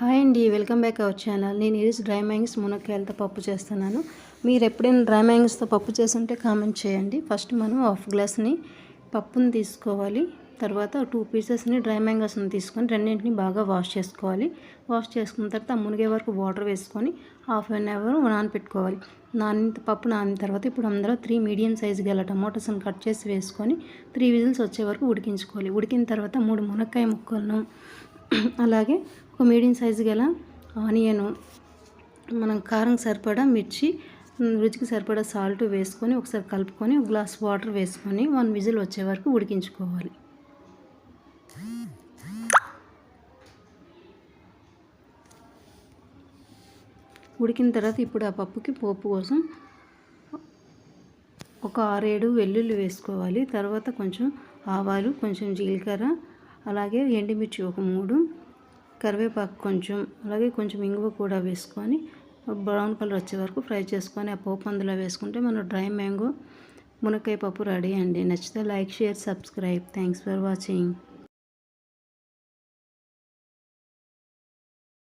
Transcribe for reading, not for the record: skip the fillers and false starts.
Hi అండి, welcome back our channel. నేను ఈరోజు డ్రై మ్యాంగోస్ మునక్కాయలతో పప్పు చేస్తున్నాను. మీరు ఎప్పుడైనా డ్రై మ్యాంగోస్తో పప్పు చేస్తుంటే కామెంట్ చేయండి. ఫస్ట్ మనం హాఫ్ గ్లాస్ని పప్పుని తీసుకోవాలి. తర్వాత 2 పీసెస్ని డ్రై మ్యాంగోస్ని తీసుకొని రెండింటిని బాగా వాష్ చేసుకోవాలి. వాష్ చేసుకున్న తర్వాత మునిగే వరకు వాటర్ వేసుకొని హాఫ్ అన్ అవర్ నానపెట్టుకోవాలి. పప్పు నానిన తర్వాత ఇప్పుడు అందులో 3 మీడియం సైజు గల టమోటాస్ని కట్ చేసి వేసుకొని 3 విజిల్స్ వచ్చే వరకు ఉడికించుకోవాలి. ఉడికిన తర్వాత 3 మునక్కాయ ముక్కలను అలాగే ఒక మీడియం సైజు గల ఆనియను, మనం కారం సరిపడా మిర్చి, రుచికి సరిపడా సాల్ట్ వేసుకొని ఒకసారి కలుపుకొని ఒక గ్లాస్ వాటర్ వేసుకొని 1 విజిల్ వచ్చే వరకు ఉడికించుకోవాలి. ఉడికిన తర్వాత ఇప్పుడు ఆ పప్పుకి పోపు కోసం ఒక 6-7 వెల్లుల్లి వేసుకోవాలి. తర్వాత కొంచెం ఆవాలు, కొంచెం జీలకర్ర, అలాగే ఎండుమిర్చి ఒక 3, కరివేపాకు కొంచెం, అలాగే కొంచెం ఇంగువ కూడా వేసుకొని బ్రౌన్ కలర్ వచ్చే వరకు ఫ్రై చేసుకొని ఆ పోపు అందులో వేసుకుంటే మన డ్రై మ్యాంగో మునక్కాయ పప్పు రెడీ అండి. నచ్చితే like, share, subscribe. Thanks for watching.